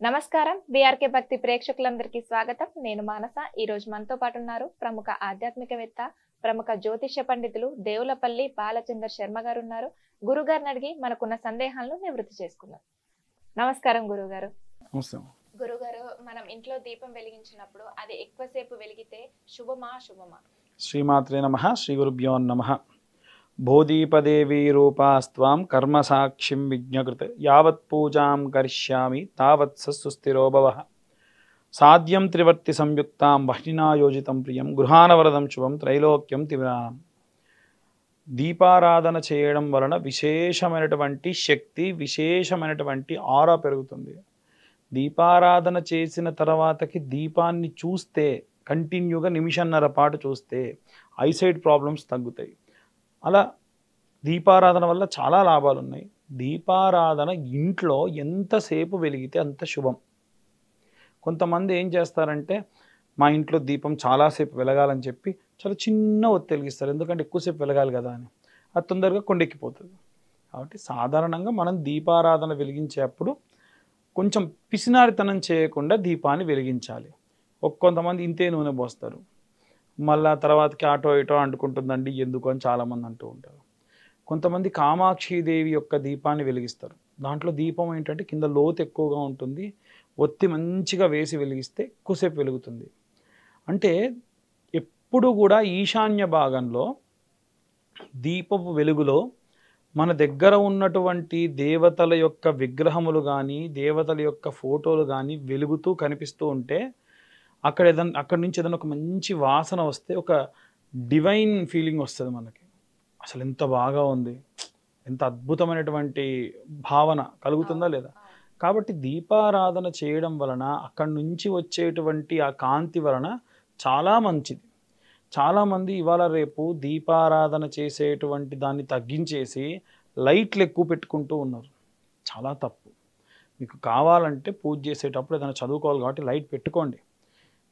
నమస్కారం బీఆర్కే భక్తి ప్రేక్షకులందరికీ స్వాగతం. నేను మానస. ఈ రోజు మనతో పాటు ఉన్నారు ప్రముఖ ఆధ్యాత్మికవేత్త, ప్రముఖ జ్యోతిష్య పండితులు దేవులపల్లి బాలచందర్ శర్మ గారు ఉన్నారు. గురుగారిని అడిగి మనకున్న సందేహాలను నివృత్తి చేసుకుందాం. నమస్కారం గురుగారు. గురుగారు, మనం ఇంట్లో దీపం వెలిగించినప్పుడు అది ఎక్కువసేపు వెలిగితే శుభమా అశుభమా? శ్రీమాత్రే నమః. శ్రీ గురుభ్యో నమః. భూదీపదేవీ రూపాస్త్వాం కర్మసాక్షిం విజ్ఞకృత్ యావత్ పూజాం కరిష్యామి తావత్ సుస్థిరో భవః. సాధ్యం త్రివర్తి సంయుక్తాం వహ్నినాయోజితం ప్రియం గృహానవరదం శుభం త్రైలోక్యం తివిరానం. దీపారాధన చేయడం వలన విశేషమైనటువంటి శక్తి, విశేషమైనటువంటి ఆరా పెరుగుతుంది. దీపారాధన చేసిన తర్వాతకి దీపాన్ని చూస్తే, కంటిన్యూగా నిమిషన్నర పాటు చూస్తే ఐసైట్ ప్రాబ్లమ్స్ తగ్గుతాయి. అలా దీపారాధన వల్ల చాలా లాభాలు ఉన్నాయి. దీపారాధన ఇంట్లో ఎంతసేపు వెలిగితే అంత శుభం. కొంతమంది ఏం చేస్తారంటే, మా ఇంట్లో దీపం చాలాసేపు వెలగాలని చెప్పి చాలా చిన్న ఒత్తి వెలిగిస్తారు, ఎందుకంటే ఎక్కువసేపు వెలగాలి కదా అని. అది తొందరగా కొండెక్కిపోతుంది. కాబట్టి సాధారణంగా మనం దీపారాధన వెలిగించేటప్పుడు కొంచెం పిసినారితనం చేయకుండా దీపాన్ని వెలిగించాలి. కొంతమంది ఇంతే నూనె పోస్తారు, మళ్ళా తర్వాతకి ఆటో ఇటో అంటుకుంటుందండి ఎందుకు అని చాలామంది అంటూ ఉంటారు. కొంతమంది కామాక్షిదేవి యొక్క దీపాన్ని వెలిగిస్తారు. దాంట్లో దీపం ఏంటంటే కింద లోతు ఎక్కువగా ఉంటుంది, ఒత్తి మంచిగా వేసి వెలిగిస్తే ఎక్కువసేపు వెలుగుతుంది. అంటే ఎప్పుడు కూడా ఈశాన్య భాగంలో దీపపు వెలుగులో మన దగ్గర ఉన్నటువంటి దేవతల యొక్క విగ్రహములు కానీ, దేవతల యొక్క ఫోటోలు కానీ వెలుగుతూ కనిపిస్తూ ఉంటే అక్కడి నుంచి ఏదైనా ఒక మంచి వాసన వస్తే ఒక డివైన్ ఫీలింగ్ వస్తుంది మనకి. అసలు ఎంత బాగా ఉంది, ఎంత అద్భుతమైనటువంటి భావన కలుగుతుందా లేదా? కాబట్టి దీపారాధన చేయడం వలన అక్కడి నుంచి వచ్చేటువంటి ఆ కాంతి వలన చాలా మంచిది. చాలామంది ఇవాళ రేపు దీపారాధన చేసేటువంటి దాన్ని తగ్గించేసి లైట్లు ఎక్కువ పెట్టుకుంటూ ఉన్నారు. చాలా తప్పు. మీకు కావాలంటే పూజ చేసేటప్పుడు ఏదైనా చదువుకోవాలి కాబట్టి లైట్ పెట్టుకోండి,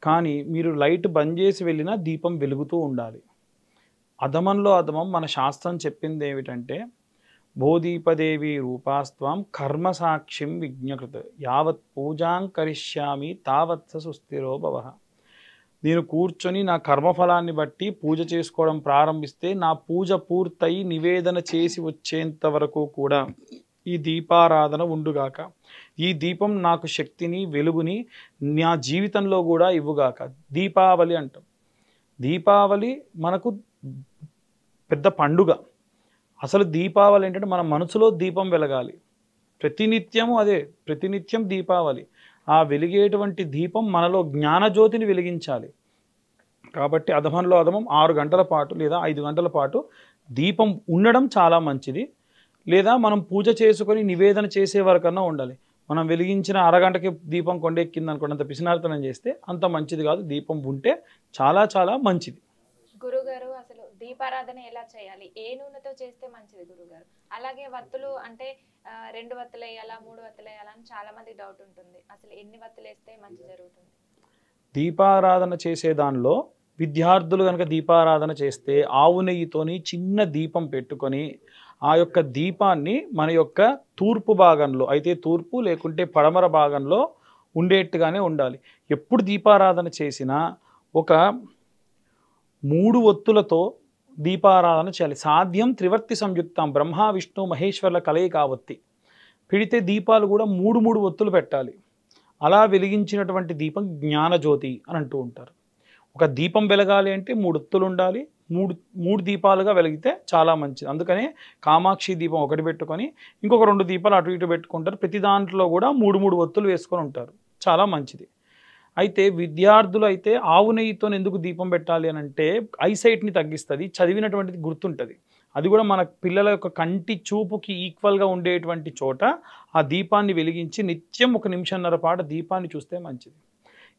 కానీ మీరు లైట్ బంద్ చేసి వెళ్ళినా దీపం వెలుగుతూ ఉండాలి. అధమంలో అధమం మన శాస్త్రం చెప్పింది ఏమిటంటే, భూదీపదేవి రూపాస్త్వం కర్మసాక్షిం విజ్ఞకృత్ యావత్ పూజాం కరిష్యామి తావత్ సుస్థిరో భవః. నేను కూర్చొని నా కర్మఫలాన్ని బట్టి పూజ చేసుకోవడం ప్రారంభిస్తే నా పూజ పూర్తయి నివేదన చేసి వచ్చేంత వరకు కూడా ఈ దీపారాధన ఉండుగాక. ఈ దీపం నాకు శక్తిని, వెలుగుని నా జీవితంలో కూడా ఇవ్వుగాక. దీపావళి అంటాం. దీపావళి మనకు పెద్ద పండుగ. అసలు దీపావళి ఏంటంటే మన మనసులో దీపం వెలగాలి. ప్రతినిత్యము అదే, ప్రతినిత్యం దీపావళి. ఆ వెలిగేటువంటి దీపం మనలో జ్ఞానజ్యోతిని వెలిగించాలి. కాబట్టి అధమంలో అధమం 6 గంటల పాటు లేదా 5 గంటల పాటు దీపం ఉండడం చాలా మంచిది. లేదా మనం పూజ చేసుకొని నివేదన చేసే వరకన్నా ఉండాలి. మనం వెలిగించిన అరగంటకి దీపం కొండెక్కింది అనుకోండి, అంత పిసినార్తనం చేస్తే అంత మంచిది కాదు. దీపం ఉంటే చాలా చాలా మంచిది. గురుగారు, అసలు దీపారాధన ఎలా చేయాలి, ఏ నూనెతో చేస్తే మంచిది గురుగారు? అలాగే వత్తులు అంటే 2 వత్తులు వేయాలా, 3 వత్తులు వేయాలా అని చాలా మంది డౌట్ ఉంటుంది. అసలు ఎన్ని వత్తులు వేస్తే మంచి జరుగుతుంది? దీపారాధన చేసే దానిలో విద్యార్థులు కనుక దీపారాధన చేస్తే ఆవు నెయ్యితోని చిన్న దీపం పెట్టుకొని ఆ యొక్క దీపాన్ని మన యొక్క తూర్పు భాగంలో అయితే తూర్పు, లేకుంటే పడమర భాగంలో ఉండేట్టుగానే ఉండాలి. ఎప్పుడు దీపారాధన చేసినా ఒక 3 ఒత్తులతో దీపారాధన చేయాలి. సాధ్యం త్రివర్తి సంయుక్తం బ్రహ్మ విష్ణు మహేశ్వర్ల కలయిక ఒత్తి పెడితే దీపాలు కూడా 3 ఒత్తులు పెట్టాలి. అలా వెలిగించినటువంటి దీపం జ్ఞానజ్యోతి అని అంటూ ఉంటారు. ఒక దీపం వెలగాలి అంటే 3 ఒత్తులు ఉండాలి. మూడు దీపాలుగా వెలిగితే చాలా మంచిది. అందుకనే కామాక్షి దీపం ఒకటి పెట్టుకొని ఇంకొక 2 దీపాలు అటు ఇటు పెట్టుకుంటారు. ప్రతి దాంట్లో కూడా 3 ఒత్తులు వేసుకొని ఉంటారు. చాలా మంచిది. అయితే విద్యార్థులు అయితే ఆవు నెయ్యితో ఎందుకు దీపం పెట్టాలి అని అంటే ఐసైట్ని తగ్గిస్తుంది, చదివినటువంటిది గుర్తుంటుంది. అది కూడా మన పిల్లల యొక్క కంటి చూపుకి ఈక్వల్గా ఉండేటువంటి చోట ఆ దీపాన్ని వెలిగించి నిత్యం 1 నిమిషన్నర పాటు దీపాన్ని చూస్తే మంచిది.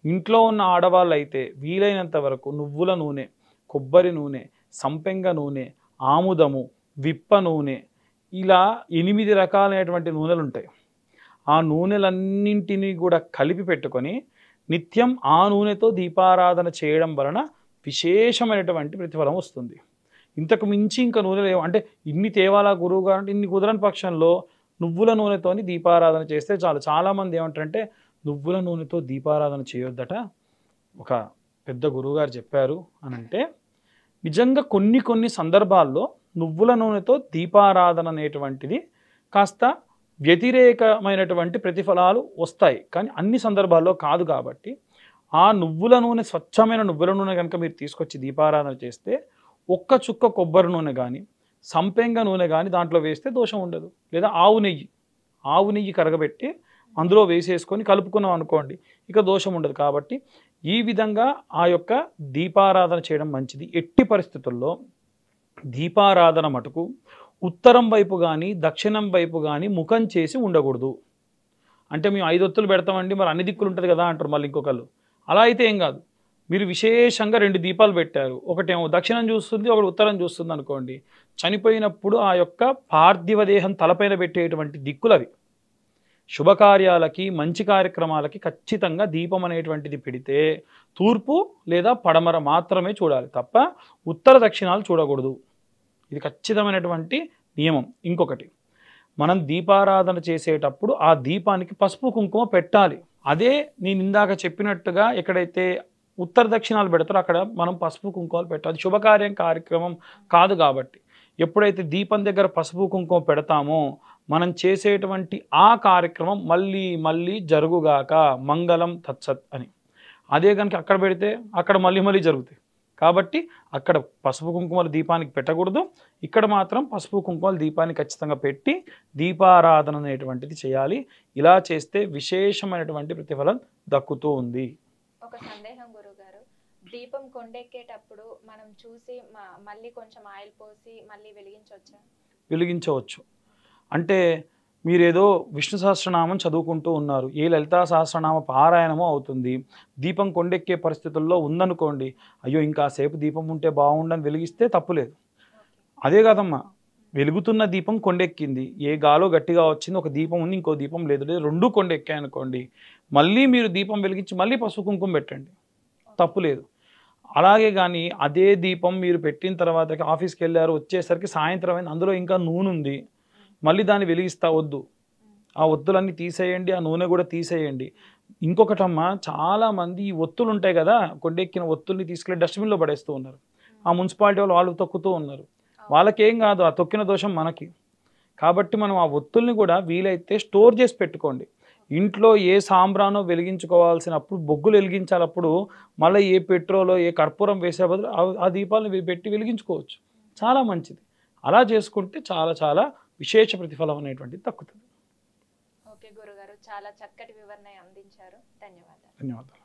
ఇంట్లో ఉన్న ఆడవాళ్ళు అయితే వీలైనంత వరకు నువ్వుల నూనె, కొబ్బరి నూనె, సంపెంగ నూనె, ఆముదము, విప్ప నూనె, ఇలా 8 రకాలైనటువంటి నూనెలు ఉంటాయి. ఆ నూనెలన్నింటినీ కూడా కలిపి పెట్టుకొని నిత్యం ఆ నూనెతో దీపారాధన చేయడం వలన విశేషమైనటువంటి ప్రతిఫలం వస్తుంది. ఇంతకు మించి ఇంకా నూనెలు అంటే ఇన్ని తేవాలా గురువుగారు అంటే ఇన్ని కుదరని పక్షంలో నువ్వుల నూనెతోని దీపారాధన చేస్తే చాలు. చాలామంది ఏమంటారంటే నువ్వుల నూనెతో దీపారాధన చేయొద్దట, ఒక పెద్ద గురువుగారు చెప్పారు అని అంటే, నిజంగా కొన్ని సందర్భాల్లో నువ్వుల నూనెతో దీపారాధన అనేటువంటిది కాస్త వ్యతిరేకమైనటువంటి ప్రతిఫలాలు వస్తాయి, కానీ అన్ని సందర్భాల్లో కాదు. కాబట్టి ఆ నువ్వుల నూనె, స్వచ్ఛమైన నువ్వుల నూనె కనుక మీరు తీసుకొచ్చి దీపారాధన చేస్తే, ఒక్క చుక్క కొబ్బరి నూనె కానీ సంపెంగ నూనె కానీ దాంట్లో వేస్తే దోషం ఉండదు. లేదా ఆవు నెయ్యి కరగబెట్టి అందులో వేసేసుకొని కలుపుకున్నాం అనుకోండి, ఇక దోషం ఉండదు. కాబట్టి ఈ విధంగా ఆ యొక్క దీపారాధన చేయడం మంచిది. ఎట్టి పరిస్థితుల్లో దీపారాధన మటుకు ఉత్తరం వైపు కానీ దక్షిణం వైపు కానీ ముఖం చేసి ఉండకూడదు. అంటే మేము 5 ఒత్తులు పెడతామండి, మరి అన్ని దిక్కులు ఉంటుంది కదా అంటారు మళ్ళీ ఇంకొకళ్ళు. అలా అయితే ఏం కాదు. మీరు విశేషంగా 2 దీపాలు పెట్టారు, ఒకటేమో దక్షిణం చూస్తుంది, ఒకటి ఉత్తరం చూస్తుంది అనుకోండి, చనిపోయినప్పుడు ఆ యొక్క పార్థివ దేహం తలపైన పెట్టేటువంటి దిక్కులు అవి. శుభకార్యాలకి, మంచి కార్యక్రమాలకి ఖచ్చితంగా దీపం అనేటువంటిది పెడితే తూర్పు లేదా పడమర మాత్రమే చూడాలి తప్ప ఉత్తర దక్షిణాలు చూడకూడదు. ఇది ఖచ్చితమైనటువంటి నియమం. ఇంకొకటి, మనం దీపారాధన చేసేటప్పుడు ఆ దీపానికి పసుపు కుంకుమ పెట్టాలి. అదే నేను ఇందాక చెప్పినట్టుగా ఎక్కడైతే ఉత్తర దక్షిణాలు పెడతారో అక్కడ మనం పసుపు కుంకుమలు పెట్టాలి. కార్యక్రమం కాదు. కాబట్టి ఎప్పుడైతే దీపం దగ్గర పసుపు కుంకుమ పెడతామో మనం చేసేటువంటి ఆ కార్యక్రమం మళ్ళీ జరుగుగాక, మంగళం తత్సత్ అని. అదే కనుక అక్కడ పెడితే అక్కడ మళ్ళీ జరుగుతాయి. కాబట్టి అక్కడ పసుపు కుంకుమలు దీపానికి పెట్టకూడదు, ఇక్కడ మాత్రం పసుపు కుంకుమలు దీపానికి ఖచ్చితంగా పెట్టి దీపారాధన అనేటువంటిది చేయాలి. ఇలా చేస్తే విశేషమైనటువంటి ప్రతిఫలం దక్కుతూ ఉంది. ఒక సందేహం గురుగారు, దీపం కొండెక్కేటప్పుడు మనం చూసి మళ్ళీ కొంచెం ఆయిల్ పోసి మళ్ళీ వెలిగించవచ్చు. అంటే మీరేదో విష్ణు సహస్రనామం చదువుకుంటూ ఉన్నారు, ఏ లలితా సహస్రనామ పారాయణమో అవుతుంది, దీపం కొండెక్కే పరిస్థితుల్లో ఉందనుకోండి, అయ్యో ఇంకాసేపు దీపం ఉంటే బాగుండని వెలిగిస్తే తప్పులేదు. అదే కాదమ్మా, వెలుగుతున్న దీపం కొండెక్కింది, ఏ గాలో గట్టిగా వచ్చింది, ఒక దీపం ఉంది ఇంకో దీపం లేదు, రెండు కొండెక్కాయనుకోండి, మళ్ళీ మీరు దీపం వెలిగించి మళ్ళీ పసుపు కుంకుమ పెట్టండి, తప్పులేదు. అలాగే కానీ అదే దీపం మీరు పెట్టిన తర్వాత ఆఫీస్కి వెళ్ళారు, వచ్చేసరికి సాయంత్రం అయింది, అందులో ఇంకా నూనె ఉంది, మళ్ళీ దాన్ని వెలిగిస్తా వద్దు. ఆ ఒత్తులన్నీ తీసేయండి, ఆ నూనె కూడా తీసేయండి. ఇంకొకటమ్మా, చాలామంది ఈ ఒత్తులు ఉంటాయి కదా, కొండెక్కిన ఒత్తుల్ని తీసుకెళ్ళి డస్ట్బిన్లో పడేస్తూ ఉన్నారు. ఆ మున్సిపాలిటీ వాళ్ళు తొక్కుతూ ఉన్నారు. వాళ్ళకేం కాదు, ఆ తొక్కిన దోషం మనకి. కాబట్టి మనం ఆ ఒత్తుల్ని కూడా వీలైతే స్టోర్ చేసి పెట్టుకోండి. ఇంట్లో ఏ సాంబ్రానో వెలిగించుకోవాల్సినప్పుడు బొగ్గులు వెలిగించాలప్పుడు మళ్ళీ ఏ పెట్రోలో ఏ కర్పూరం వేసే బదులు ఆ దీపాలను పెట్టి వెలిగించుకోవచ్చు. చాలా మంచిది. అలా చేసుకుంటే చాలా విశేష ప్రతిఫలం అనేటువంటిది దక్కుతుంది. ఓకే గురుగారు, చాలా చక్కటి వివరణ అందించారు. ధన్యవాదాలు.